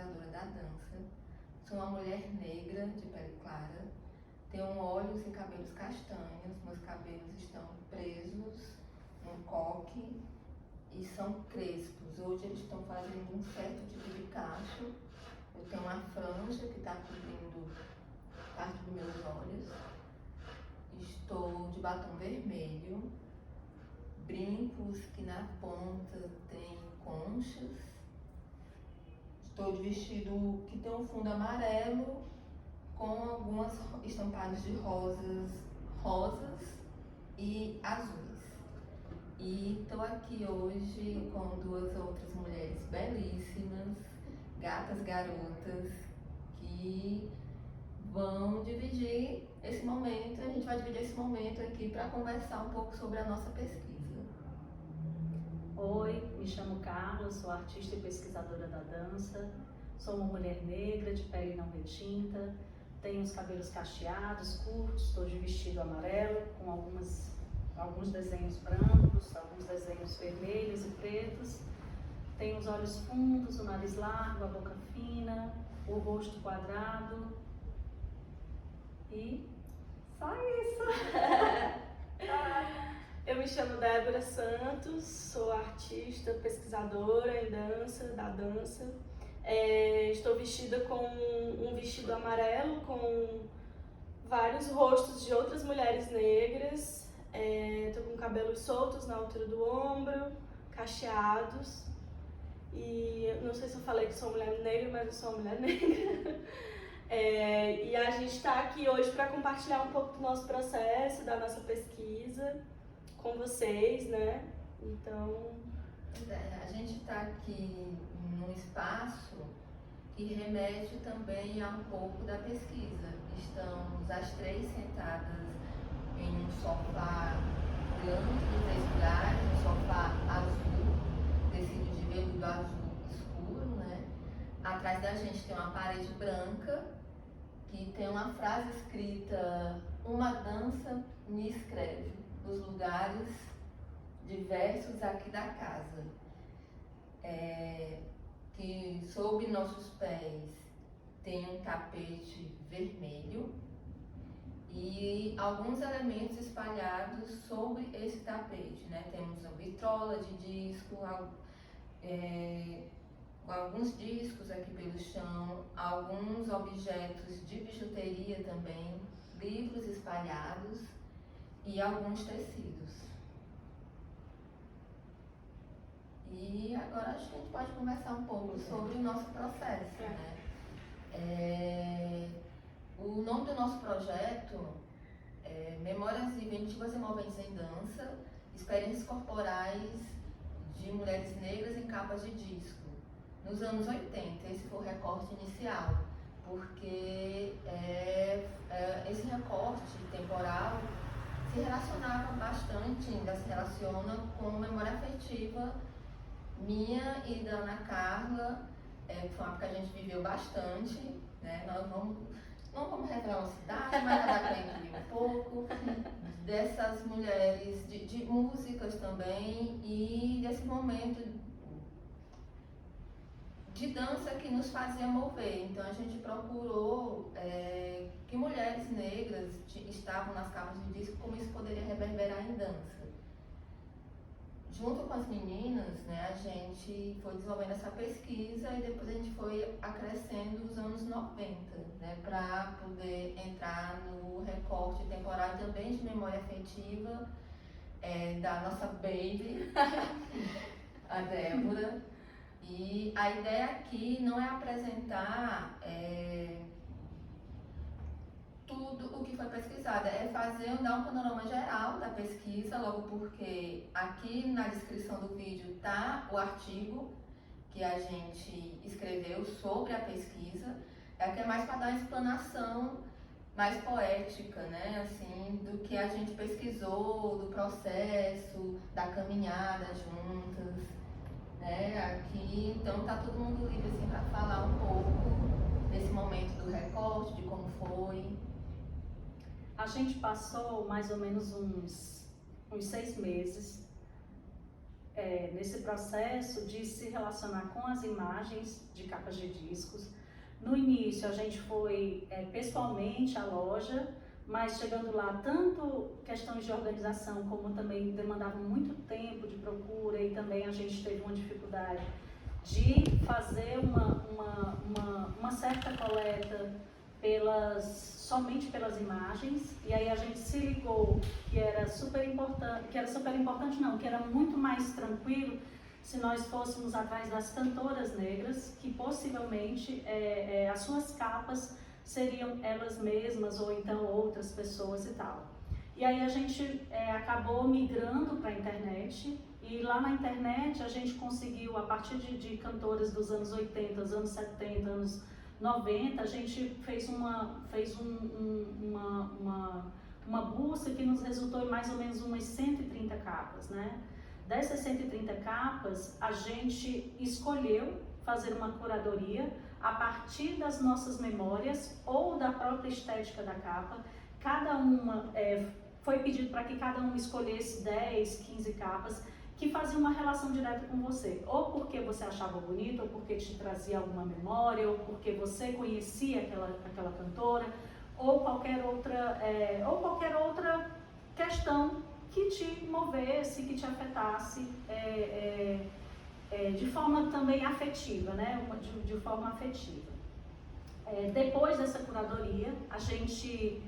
pesquisadora da dança. Sou uma mulher negra, de pele clara. Tenho olhos e cabelos castanhos. Meus cabelos estão presos num coque e são crespos. Hoje eles estão fazendo um certo tipo de cacho. Eu tenho uma franja que está cobrindo parte dos meus olhos. Estou de batom vermelho, brincos que na ponta tem conchas. Estou de vestido que tem um fundo amarelo com algumas estampados de rosas e azuis. E estou aqui hoje com duas outras mulheres belíssimas, gatas garotas, que vão dividir esse momento. A gente vai dividir esse momento aqui para conversar um pouco sobre a nossa pesquisa. Oi, me chamo Carla, sou artista e pesquisadora da dança. Sou uma mulher negra, de pele não retinta, tenho os cabelos cacheados, curtos, estou de vestido amarelo, com alguns desenhos brancos, alguns desenhos vermelhos e pretos. Tenho os olhos fundos, o nariz largo, a boca fina, o rosto quadrado. E só isso! Eu me chamo Débora Santos, sou artista, pesquisadora em dança, da dança. Estou vestida com um vestido amarelo com vários rostos de outras mulheres negras. Estou com cabelos soltos na altura do ombro, cacheados. E não sei se eu falei que sou mulher negra, mas eu sou uma mulher negra. E a gente está aqui hoje para compartilhar um pouco do nosso processo, da nossa pesquisa com vocês, né? Então... A gente está aqui num espaço que remete também a um pouco da pesquisa. Estamos as três sentadas em um sofá grande de 3 lugares, um sofá azul, tecido de veludo azul escuro, né? Atrás da gente tem uma parede branca que tem uma frase escrita: "Uma dança me escreve os lugares diversos aqui da casa", que sob nossos pés tem um tapete vermelho e alguns elementos espalhados sobre esse tapete, né? Temos uma vitrola de disco, alguns discos aqui pelo chão, alguns objetos de bijuteria também, livros espalhados e alguns tecidos. E agora acho que a gente pode conversar um pouco sobre o nosso processo, né? O nome do nosso projeto é Memórias Inventivas e Envolventes em Dança, Experiências Corporais de Mulheres Negras em Capas de Disco. Nos anos 80, esse foi o recorte inicial, porque esse recorte temporal se relacionava bastante, ainda se relaciona com memória afetiva minha e da Ana Carla. Foi uma época que a gente viveu bastante, né? Nós não vamos revelar uma cidade, mas dá pra gente ver um pouco dessas mulheres, de músicas também, e desse momento de dança que nos fazia mover. Então a gente procurou que mulheres negras estavam nas capas de disco, como isso poderia reverberar em dança. Junto com as meninas, né, a gente foi desenvolvendo essa pesquisa e depois a gente foi acrescendo os anos 90, né, para poder entrar no recorte temporal também de memória afetiva da nossa baby, a Débora. E a ideia aqui não é apresentar tudo o que foi pesquisado, é dar um panorama geral da pesquisa, logo porque aqui na descrição do vídeo está o artigo que a gente escreveu sobre a pesquisa. Aqui é mais para dar uma explanação mais poética, né, assim, do que a gente pesquisou, do processo, da caminhada juntas, né? Aqui, então tá todo mundo livre assim para falar um pouco desse momento do recorte, de como foi. A gente passou mais ou menos uns 6 meses nesse processo de se relacionar com as imagens de capas de discos. No início a gente foi pessoalmente à loja, mas chegando lá, tanto questões de organização como também demandavam muito tempo de procura, e também a gente teve uma dificuldade de fazer uma certa coleta somente pelas imagens, e aí a gente se ligou que era super importante não, que era muito mais tranquilo se nós fôssemos atrás das cantoras negras, que possivelmente as suas capas seriam elas mesmas ou então outras pessoas e tal. E aí a gente acabou migrando para a internet, e lá na internet a gente conseguiu, a partir de cantoras dos anos 80, anos 70, anos 90, a gente fez uma busca que nos resultou em mais ou menos umas 130 capas, né? Dessas 130 capas, a gente escolheu fazer uma curadoria a partir das nossas memórias ou da própria estética da capa. Cada uma, foi pedido para que cada uma escolhesse 10, 15 capas que faziam uma relação direta com você, ou porque você achava bonito, ou porque te trazia alguma memória, ou porque você conhecia aquela cantora, ou qualquer outra questão que te movesse, que te afetasse de forma também afetiva, né? De forma afetiva. Depois dessa curadoria, a gente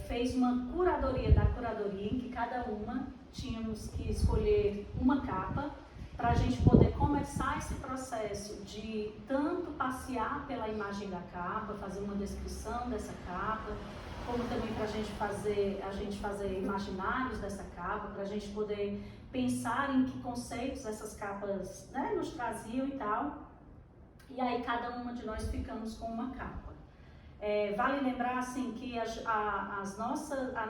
fez uma curadoria da curadoria, em que cada uma tínhamos que escolher uma capa, para a gente poder começar esse processo de tanto passear pela imagem da capa, fazer uma descrição dessa capa, como também para a gente fazer imaginários dessa capa, para a gente poder pensar em que conceitos essas capas, né, nos traziam e tal. E aí cada uma de nós ficamos com uma capa. Vale lembrar assim que a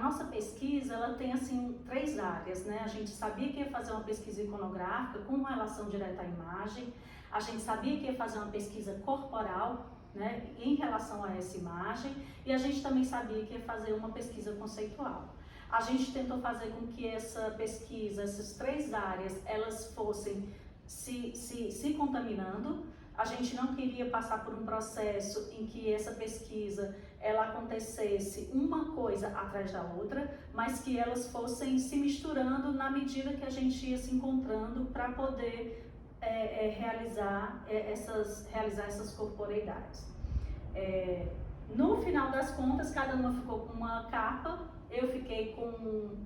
nossa pesquisa, ela tem assim 3 áreas, né? A gente sabia que ia fazer uma pesquisa iconográfica com relação direta à imagem, a gente sabia que ia fazer uma pesquisa corporal, né, em relação a essa imagem, e a gente também sabia que ia fazer uma pesquisa conceitual. A gente tentou fazer com que essa pesquisa, essas 3 áreas, elas fossem se contaminando. A gente não queria passar por um processo em que essa pesquisa ela acontecesse uma coisa atrás da outra, mas que elas fossem se misturando na medida que a gente ia se encontrando para poder realizar essas corporeidades. No final das contas, cada uma ficou com uma capa. Eu fiquei com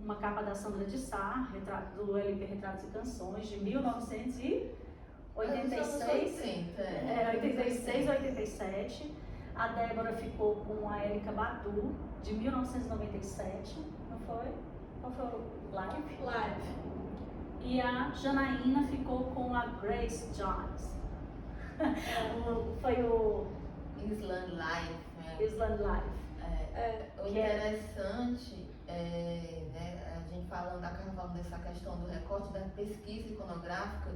uma capa da Sandra de Sá, do LP Retratos e Canções, de 1986, 87. A Débora ficou com a Érica Badu, de 1997, não foi? Qual foi o Live? E a Janaína ficou com a Grace Jones. Foi o Island Life, né? Island Life. O interessante né, a gente falando dessa questão do recorte da pesquisa iconográfica,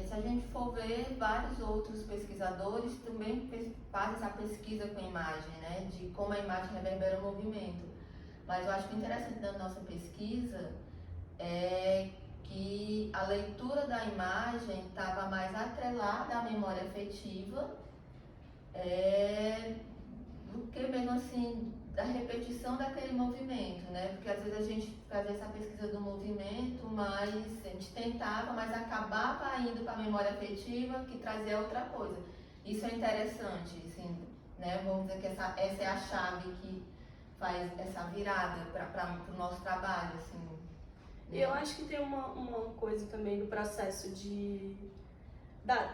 se a gente for ver, vários outros pesquisadores também fazem essa pesquisa com a imagem, né, de como a imagem reverbera o movimento. Mas eu acho que o interessante da nossa pesquisa é que a leitura da imagem estava mais atrelada à memória afetiva, do que mesmo assim da repetição daquele movimento, né? Porque às vezes a gente fazia essa pesquisa do movimento, mas a gente tentava, mas acabava indo para a memória afetiva, que trazia outra coisa. Isso é interessante, assim, né? Vamos dizer que essa é a chave que faz essa virada para o nosso trabalho, assim. E eu acho que tem uma coisa também no processo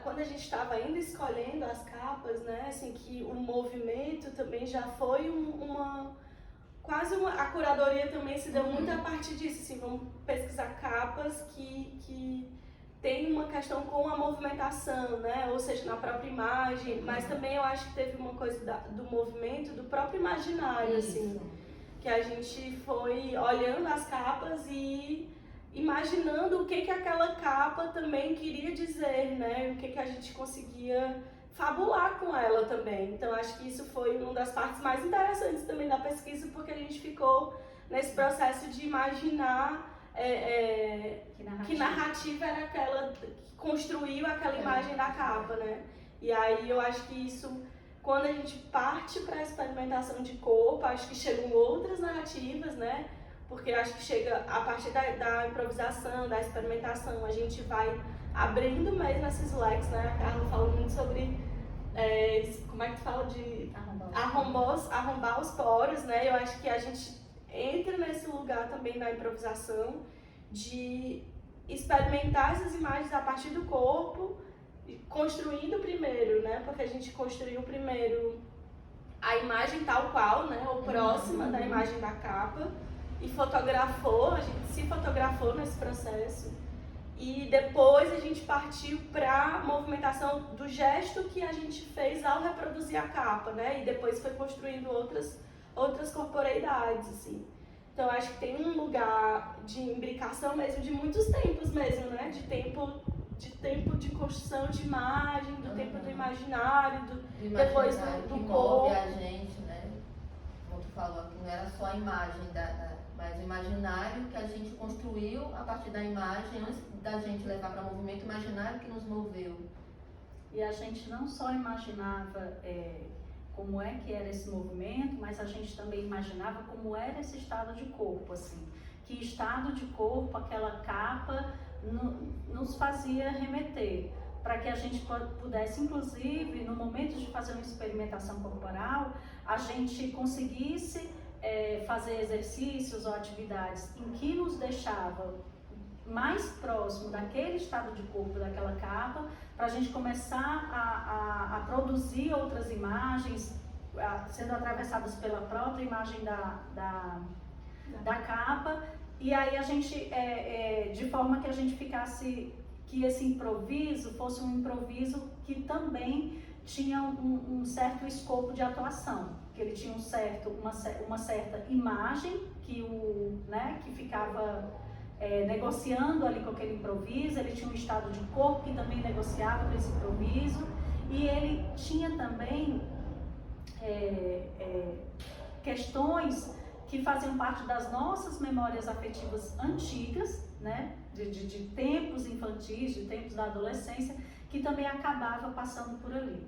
quando a gente estava ainda escolhendo as capas, né, assim, que o movimento também já foi a curadoria também se deu muito a partir disso, assim, vamos pesquisar capas que tem uma questão com a movimentação, né, ou seja, na própria imagem, mas também eu acho que teve uma coisa do movimento, do próprio imaginário, assim, que a gente foi olhando as capas e imaginando o que aquela capa também queria dizer, né? O que a gente conseguia fabular com ela também. Então, acho que isso foi uma das partes mais interessantes também da pesquisa, porque a gente ficou nesse processo de imaginar que narrativa era aquela que construiu aquela imagem da capa, né? E aí eu acho que isso, quando a gente parte para a experimentação de corpo, acho que chegam outras narrativas, né? Porque acho que chega a partir da improvisação, da experimentação, a gente vai abrindo mesmo esses leques, né? A Carla falou muito sobre, como é que tu fala de arrombar os poros, né? Eu acho que a gente entra nesse lugar também da improvisação, de experimentar essas imagens a partir do corpo, construindo primeiro, né? Porque a gente construiu primeiro a imagem tal qual, né? Ou próxima da imagem da capa, e fotografou, a gente se fotografou nesse processo. E depois a gente partiu para a movimentação do gesto que a gente fez ao reproduzir a capa, né? E depois foi construindo outras corporeidades, assim. Então acho que tem um lugar de imbricação mesmo, de muitos tempos mesmo, né? De tempo de construção de imagem, do tempo do imaginário, depois do corpo. Move a gente, né? Como tu falou aqui, não era só a imagem, mas o imaginário que a gente construiu a partir da imagem, antes da gente levar para o movimento imaginário que nos moveu. E a gente não só imaginava como é que era esse movimento, mas a gente também imaginava como era esse estado de corpo, assim. Que estado de corpo aquela capa nos fazia remeter, para que a gente pudesse, inclusive, no momento de fazer uma experimentação corporal, a gente conseguisse fazer exercícios ou atividades em que nos deixava mais próximo daquele estado de corpo, daquela capa, para a gente começar a produzir outras imagens, sendo atravessadas pela própria imagem da capa, e aí a gente, de forma que a gente ficasse, que esse improviso fosse um improviso que também tinha um certo escopo de atuação, que ele tinha uma certa imagem que ficava negociando ali com aquele improviso, ele tinha um estado de corpo que também negociava com esse improviso, e ele tinha também questões que faziam parte das nossas memórias afetivas antigas, né, de tempos infantis, de tempos da adolescência, que também acabava passando por ali.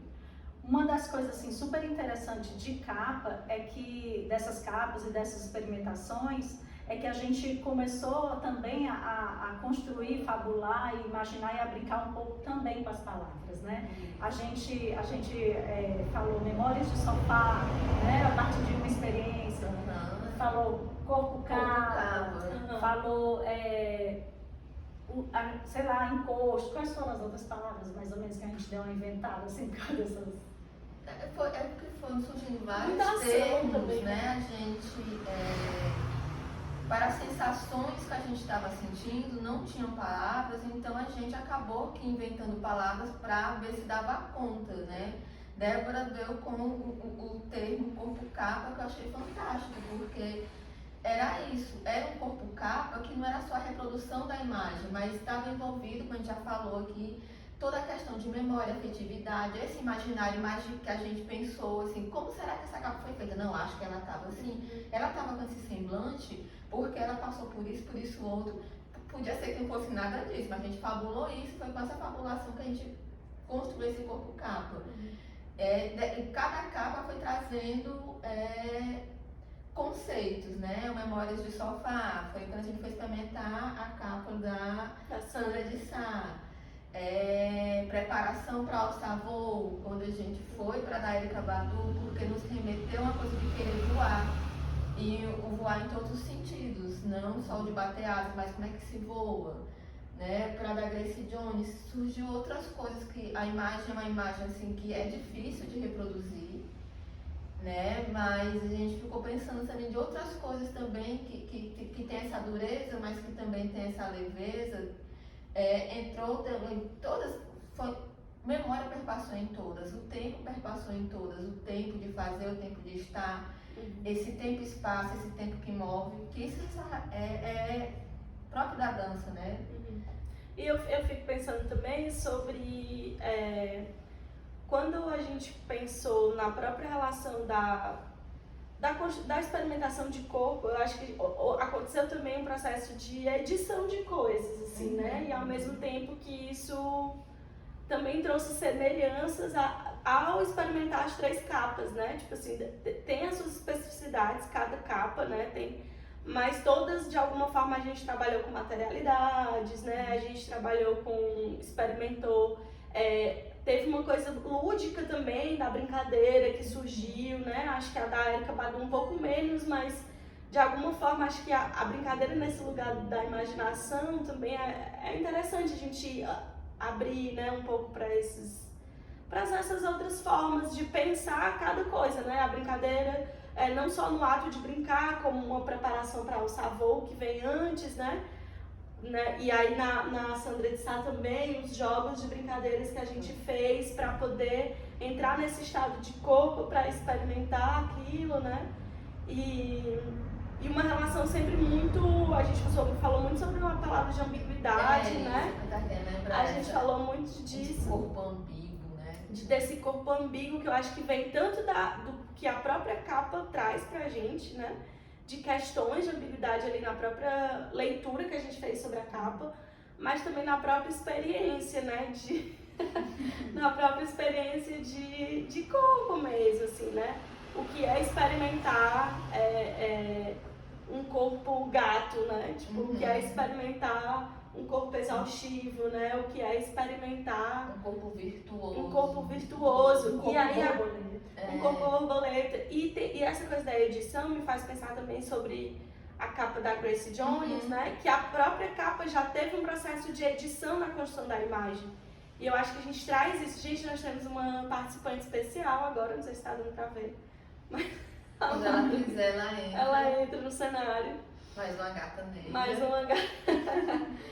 Uma das coisas assim, super interessantes de capa é que, dessas capas e dessas experimentações, é que a gente começou também a construir, fabular, imaginar e a brincar um pouco também com as palavras, né? A gente falou memórias de sofá, né? A partir de uma experiência, falou corpo capa, falou, sei lá, encosto. Quais foram as outras palavras, mais ou menos, que a gente deu uma inventada, assim, por causa dessas... Porque foram surgindo vários Mudação termos, também, né? A gente, para as sensações que a gente estava sentindo, não tinham palavras, então a gente acabou que inventando palavras para ver se dava conta, né? Débora veio com o termo corpo capa, que eu achei fantástico, porque era isso, era um corpo capa que não era só a reprodução da imagem, mas estava envolvido, como a gente já falou aqui, toda a questão de memória, afetividade, esse imaginário mágico que a gente pensou, assim, como será que essa capa foi feita? Não, acho que ela estava assim, ela estava com esse semblante porque ela passou por isso, outro. Podia ser que não fosse nada disso, mas a gente fabulou isso, foi com essa fabulação que a gente construiu esse corpo capa. Cada capa foi trazendo conceitos, né? Memórias de sofá, foi quando a gente foi experimentar a capa da Sandra de Sá. Preparação para alçar voo, quando a gente foi para a Erika Badu, porque nos remeteu a uma coisa de querer voar. E o voar em todos os sentidos, não só o de bater asas, mas como é que se voa. Né? Para da Grace Jones surgiu outras coisas, que a imagem é uma imagem assim, que é difícil de reproduzir, né? Mas a gente ficou pensando também de outras coisas também que tem essa dureza, mas que também tem essa leveza. Entrou também todas, memória perpassou em todas, o tempo perpassou em todas, o tempo de fazer, o tempo de estar, esse tempo e espaço, esse tempo que move, que isso é próprio da dança, né? E eu fico pensando também sobre quando a gente pensou na própria relação da da experimentação de corpo, eu acho que aconteceu também um processo de edição de coisas, assim, né? E ao mesmo tempo que isso também trouxe semelhanças ao experimentar as 3 capas, né? Tipo assim, tem as suas especificidades, cada capa, né? Mas todas, de alguma forma, a gente trabalhou com materialidades, né? A gente trabalhou experimentou, teve uma coisa lúdica também, da brincadeira que surgiu, né? Acho que a da Erika Badu um pouco menos, mas de alguma forma acho que a brincadeira nesse lugar da imaginação também é interessante a gente abrir, né, um pouco para essas outras formas de pensar cada coisa, né? A brincadeira não só no ato de brincar, como uma preparação para o savô que vem antes, né? E aí na Sandra de Sá também, os jogos de brincadeiras que a gente fez para poder entrar nesse estado de corpo, para experimentar aquilo, né? E uma relação sempre muito, a gente falou muito sobre uma palavra de ambiguidade, né? A gente falou muito disso. Corpo ambíguo, né? Desse corpo ambíguo que eu acho que vem tanto do que a própria capa traz pra gente, né? De questões de ambiguidade ali na própria leitura que a gente fez sobre a capa, mas também na própria experiência, né? Na própria experiência de corpo mesmo, assim, né? O que é experimentar um corpo gato, né? Tipo, o que é experimentar um corpo exaustivo, né? O que é experimentar um corpo virtuoso. Um corpo virtuoso. Um corpo borboleta. Um corpo borboleta. E essa coisa da edição me faz pensar também sobre a capa da Grace Jones, né? Que a própria capa já teve um processo de edição na construção da imagem. E eu acho que a gente traz isso. Gente, nós temos uma participante especial agora, não sei se está dando pra ver. Mas quando ela quiser, ela entra no cenário. Mais uma gata negra. Mais uma gata.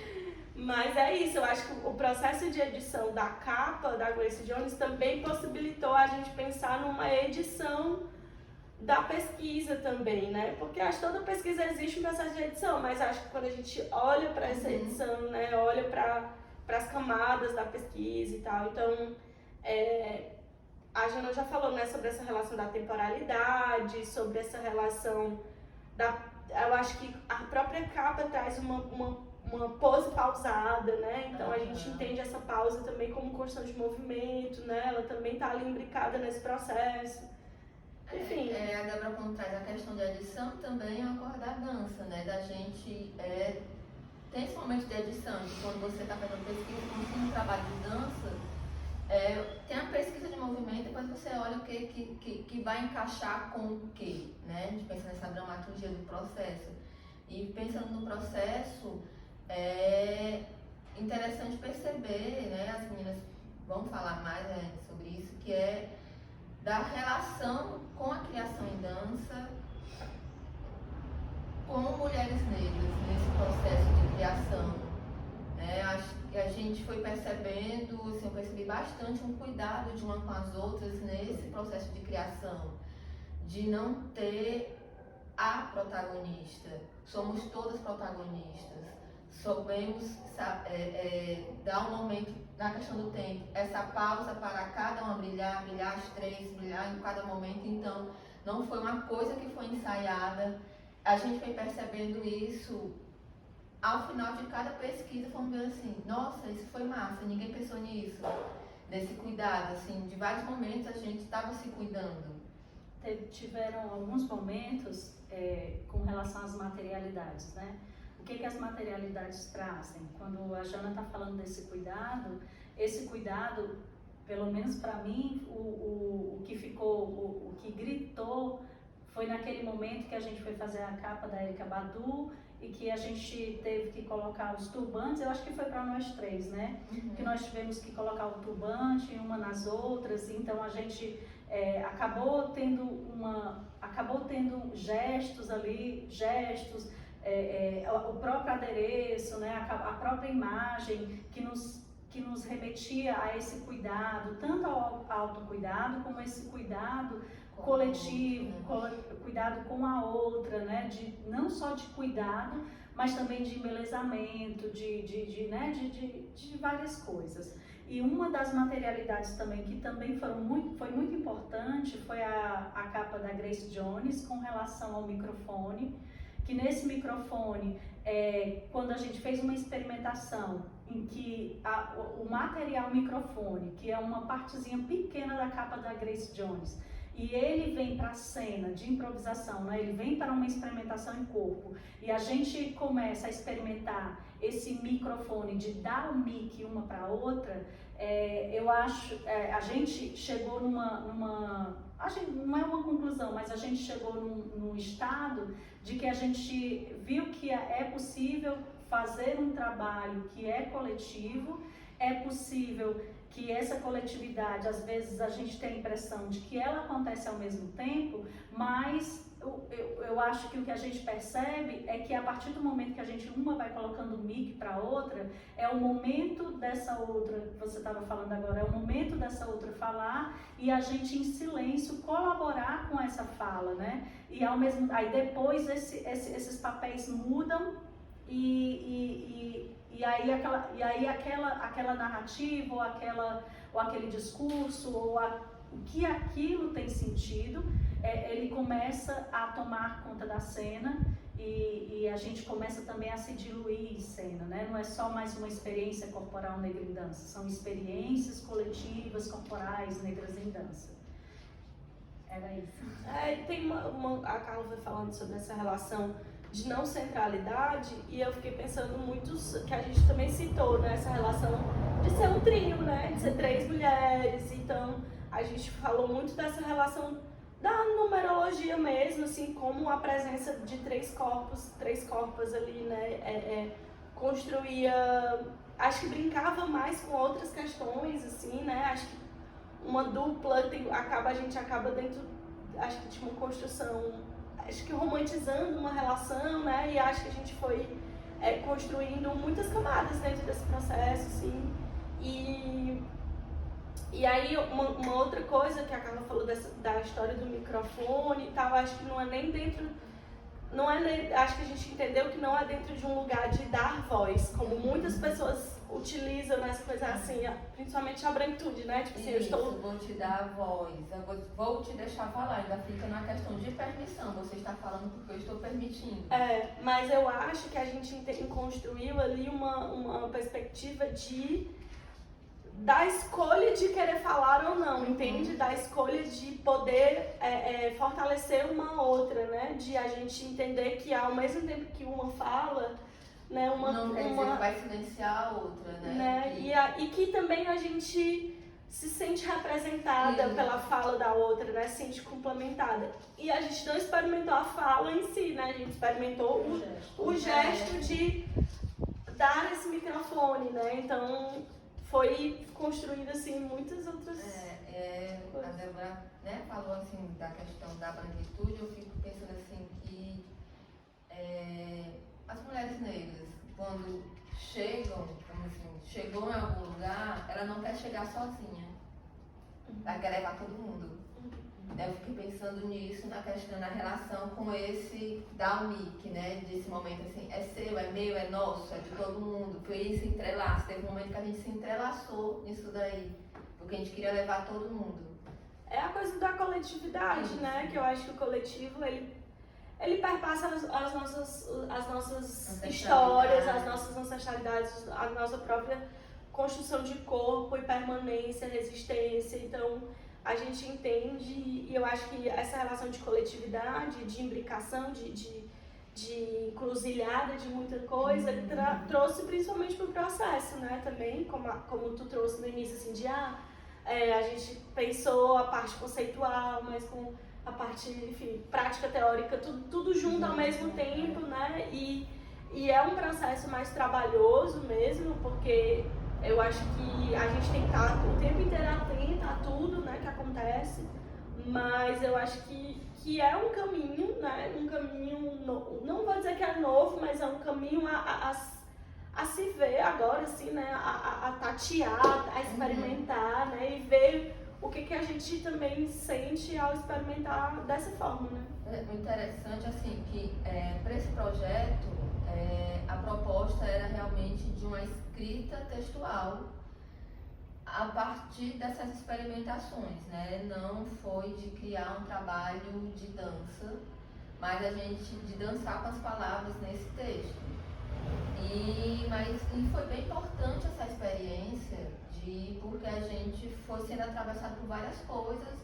Mas é isso, eu acho que o processo de edição da capa da Grace Jones também possibilitou a gente pensar numa edição da pesquisa também, né? Porque acho que toda pesquisa existe um processo de edição, mas acho que quando a gente olha para essa edição, né? Olha para as camadas da pesquisa e tal, então a Jana já falou, né, sobre essa relação da temporalidade, sobre essa relação eu acho que a própria capa traz uma pose pausada, né? Então a gente entende essa pausa também como construção de movimento, né? Ela também está ali imbricada nesse processo. Enfim. A Débora, quando traz a questão de edição, também é uma coisa da dança, né? Da gente tem esse momento de edição, de quando você está fazendo pesquisa, quando você tem um trabalho de dança, tem a pesquisa de movimento, depois você olha o que vai encaixar com o que, né? A gente pensa nessa dramaturgia do processo. E pensando no processo, é interessante perceber, né? As meninas vão falar mais sobre isso, que é da relação com a criação em dança com mulheres negras nesse processo de criação. Acho que a gente foi percebendo, assim, eu percebi bastante um cuidado de uma com as outras nesse processo de criação, de não ter a protagonista, somos todas protagonistas, soubemos dar um momento na questão do tempo, essa pausa para cada uma brilhar as 3, brilhar em cada momento, então não foi uma coisa que foi ensaiada, a gente foi percebendo isso ao final de cada pesquisa, fomos ver assim, nossa, isso foi massa, ninguém pensou nisso, desse cuidado, assim, de vários momentos a gente estava se cuidando. Tiveram alguns momentos com relação às materialidades, né? O que as materialidades trazem? Quando a Jana está falando desse cuidado, esse cuidado, pelo menos para mim, o que ficou, o que gritou foi naquele momento que a gente foi fazer a capa da Erika Badu e que a gente teve que colocar os turbantes, eu acho que foi para nós 3, né? Que nós tivemos que colocar o turbante uma nas outras, então a gente acabou tendo gestos ali, o próprio adereço, né? A própria imagem que nos remetia a esse cuidado, tanto ao autocuidado como esse cuidado coletivo, cuidado com a outra, né? Não só de cuidado, mas também de embelezamento, de várias coisas. E uma das materialidades também que também foi muito importante foi a capa da Grace Jones com relação ao microfone, que nesse microfone, quando a gente fez uma experimentação em que o material microfone, que é uma partezinha pequena da capa da Grace Jones, e ele vem para a cena de improvisação, né? Ele vem para uma experimentação em corpo, e a gente começa a experimentar esse microfone de dar o mic uma para a outra. Eu acho, a gente chegou a gente, não é uma conclusão, mas a gente chegou num estado de que a gente viu que é possível fazer um trabalho que é coletivo, é possível que essa coletividade, às vezes a gente tem a impressão de que ela acontece ao mesmo tempo, mas eu acho que o que a gente percebe é que a partir do momento que a gente uma vai colocando o mic para a outra, é o momento dessa outra, que você estava falando agora, é o momento dessa outra falar e a gente em silêncio colaborar com essa fala, né? E aí depois esses papéis mudam e aí aquela narrativa ou aquele discurso o que aquilo tem sentido, ele começa a tomar conta da cena e a gente começa também a se diluir em cena, né? Não é só mais uma experiência corporal negra em dança, são experiências coletivas corporais negras em dança. Era isso. Tem a Carla foi falando sobre essa relação de não centralidade e eu fiquei pensando muito que a gente também citou, né, essa relação de ser um trio, né, de ser 3 mulheres. Então a gente falou muito dessa relação da numerologia mesmo, assim, como a presença de 3 corpos ali, né, construía, acho que brincava mais com outras questões, assim, né, acho que uma dupla a gente acaba dentro, acho que de uma construção, acho que romantizando uma relação, né, e acho que a gente foi construindo muitas camadas dentro desse processo, assim, e aí uma outra coisa que a Carla falou da história do microfone e tal, acho que não é nem dentro, acho que a gente entendeu que não é dentro de um lugar de dar voz, como muitas pessoas utilizam nessa coisa assim, principalmente a branquitude, né? Tipo assim, vou te dar a voz, vou te deixar falar, ainda fica na questão de permissão, você está falando porque eu estou permitindo. Mas eu acho que a gente construiu ali uma perspectiva da escolha de querer falar ou não, entende? Da escolha de poder fortalecer uma outra, né? De a gente entender que ao mesmo tempo que uma fala, né, não quer dizer que vai silenciar a outra, né? E que também a gente se sente representada pela fala da outra, né? Se sente complementada. E a gente não experimentou a fala em si, né? A gente experimentou o gesto de dar esse microfone, né? Então foi construído assim muitas outras a Débora, né, falou assim da questão da branquitude, eu fico pensando assim que as mulheres negras, quando chegam em algum lugar, ela não quer chegar sozinha, ela quer levar todo mundo. Eu fiquei pensando nisso, na relação com esse dar o mic, né? Desse momento assim, é seu, é meu, é nosso, é de todo mundo. Foi esse entrelaço, teve um momento que a gente se entrelaçou nisso daí, porque a gente queria levar todo mundo. É a coisa da coletividade, né? Que eu acho que o coletivo, ele perpassa as nossas histórias, as nossas ancestralidades, a nossa própria construção de corpo e permanência, resistência. Então a gente entende, e eu acho que essa relação de coletividade, de imbricação, de encruzilhada de muita coisa, trouxe principalmente para o processo, né? Também, como tu trouxe no início, assim, a gente pensou a parte conceitual, mas com a parte, enfim, prática, teórica, tudo junto ao mesmo tempo, né? E é um processo mais trabalhoso mesmo, porque eu acho que a gente tem que estar o tempo inteiro atento a tudo, né, que acontece, mas eu acho que é um caminho, né, um caminho, não vou dizer que é novo, mas é um caminho a se ver agora, assim, né, a tatear, a experimentar, né, e ver o que a gente também sente ao experimentar dessa forma, né. O interessante, assim, que para esse projeto, a proposta era realmente de uma escrita textual a partir dessas experimentações, né? Não foi de criar um trabalho de dança, mas a gente de dançar com as palavras nesse texto. E foi bem importante essa experiência porque a gente foi sendo atravessado por várias coisas.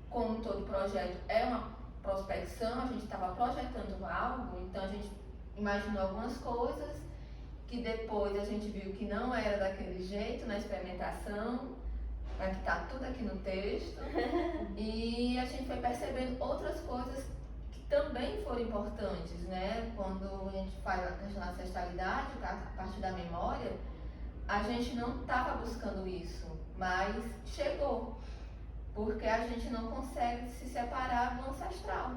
Como todo projeto é uma prospecção, a gente estava projetando algo, então a gente imaginou algumas coisas que depois a gente viu que não era daquele jeito na experimentação, que está tudo aqui no texto, e a gente foi percebendo outras coisas que também foram importantes, né? Quando a gente fala a questão da ancestralidade, a partir da memória, a gente não estava buscando isso, mas chegou, porque a gente não consegue se separar do ancestral.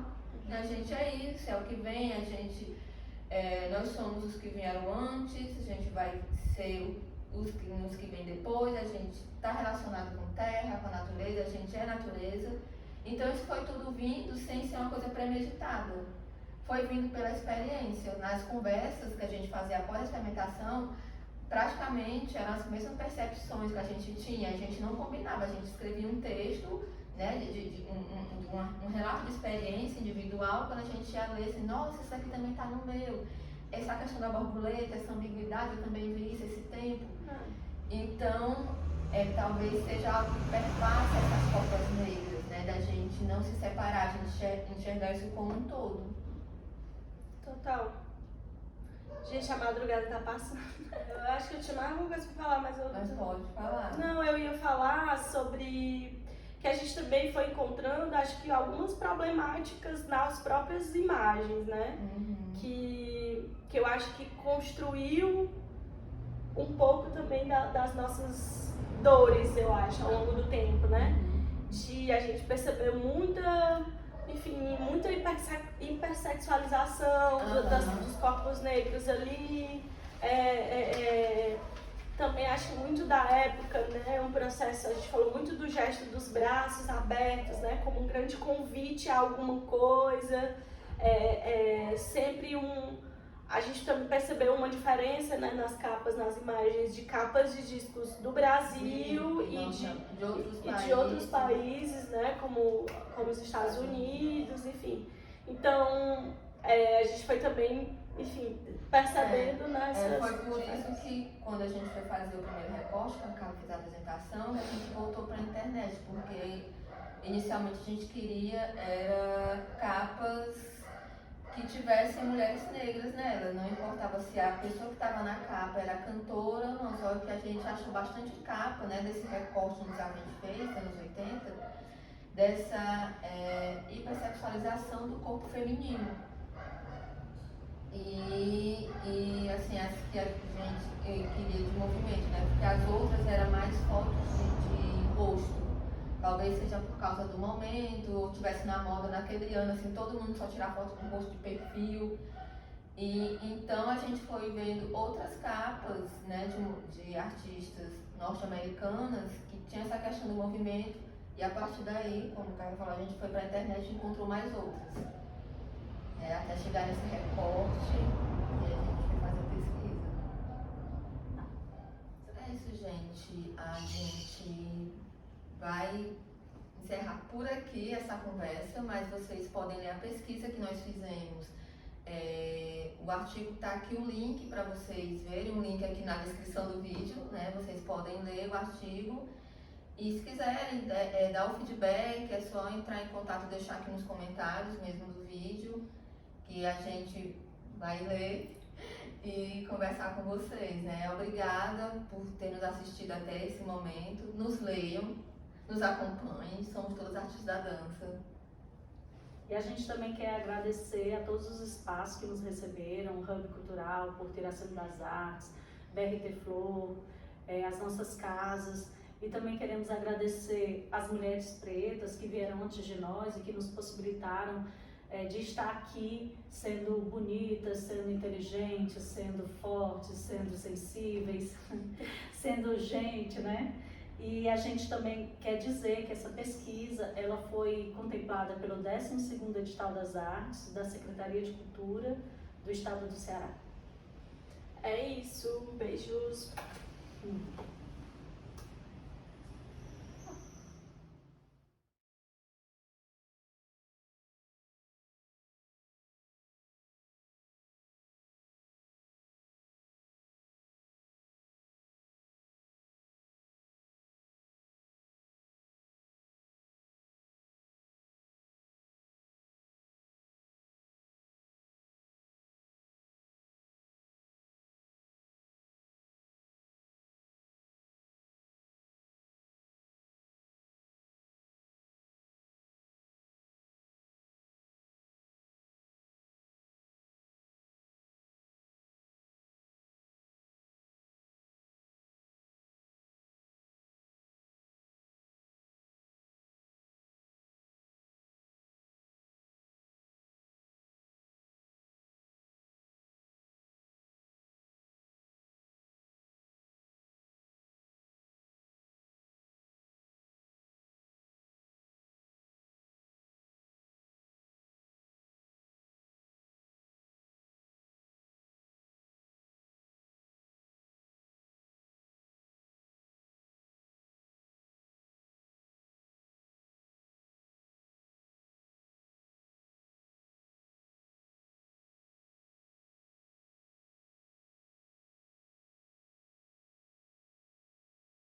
A gente é isso, é o que vem, nós somos os que vieram antes, a gente vai ser os que vêm depois, a gente está relacionado com terra, com a natureza, a gente é natureza. Então isso foi tudo vindo sem ser uma coisa premeditada. Foi vindo pela experiência. Nas conversas que a gente fazia após a experimentação, praticamente eram as mesmas percepções que a gente tinha, a gente não combinava, a gente escrevia um texto, né, um relato de experiência individual, quando a gente ia ler assim, nossa, isso aqui também está no meu, essa questão da borboleta, essa ambiguidade, eu também vi isso esse tempo. Então, talvez seja algo que perpassa essas copas negras, né, da gente não se separar, a gente enxergar isso como um todo. Total. Gente, a madrugada tá passando. Eu acho que eu tinha mais alguma coisa pra falar, mas eu... Mas pode falar. Não, eu ia falar sobre que a gente também foi encontrando, acho que algumas problemáticas nas próprias imagens, né? Que eu acho que construiu um pouco também das nossas dores, eu acho, ao longo do tempo, né? De a gente perceber muita hipersexualização dos corpos negros ali. Também acho muito da época, né? Um processo, a gente falou muito do gesto dos braços abertos, né? Como um grande convite a alguma coisa. A gente também percebeu uma diferença, né, nas capas, nas imagens de capas de discos do Brasil e de outros países, né, como os Estados Unidos, enfim. Então, a gente foi também, enfim, percebendo nessas... Foi por isso que quando a gente foi fazer o primeiro recorte, quando a Carla fez a apresentação, a gente voltou para a internet, porque inicialmente a gente queria capas que tivessem mulheres negras nela, não importava se a pessoa que estava na capa era cantora ou não, só que a gente achou bastante capa, né, desse recorte inicial que a gente fez, nos anos 80, dessa hipersexualização do corpo feminino. E assim, as que a gente queria de movimento, né, porque as outras eram mais fotos de rosto. Talvez seja por causa do momento, ou tivesse na moda naquele ano, assim, todo mundo só tirar foto com rosto de perfil. E então a gente foi vendo outras capas, né, de artistas norte-americanas que tinham essa questão do movimento, e a partir daí, como o Caio falou, a gente foi para a internet e encontrou mais outras. Até chegar nesse recorte e a gente foi fazer pesquisa. É isso, gente. A gente vai encerrar por aqui essa conversa, mas vocês podem ler a pesquisa que nós fizemos. O artigo está aqui, o link para vocês verem, um link aqui na descrição do vídeo, né? Vocês podem ler o artigo e se quiserem dar o feedback, é só entrar em contato, deixar aqui nos comentários mesmo do vídeo, que a gente vai ler e conversar com vocês, né? Obrigada por ter nos assistido até esse momento. Nos leiam, nos acompanhem, somos todos artistas da dança. E a gente também quer agradecer a todos os espaços que nos receberam, o Hub Cultural, Porteiração das Artes, BRT Flor, as nossas casas. E também queremos agradecer as mulheres pretas que vieram antes de nós e que nos possibilitaram de estar aqui sendo bonitas, sendo inteligentes, sendo fortes, sendo sensíveis, sendo gente, né? E a gente também quer dizer que essa pesquisa, ela foi contemplada pelo 12º Edital das Artes da Secretaria de Cultura do Estado do Ceará. É isso, beijos.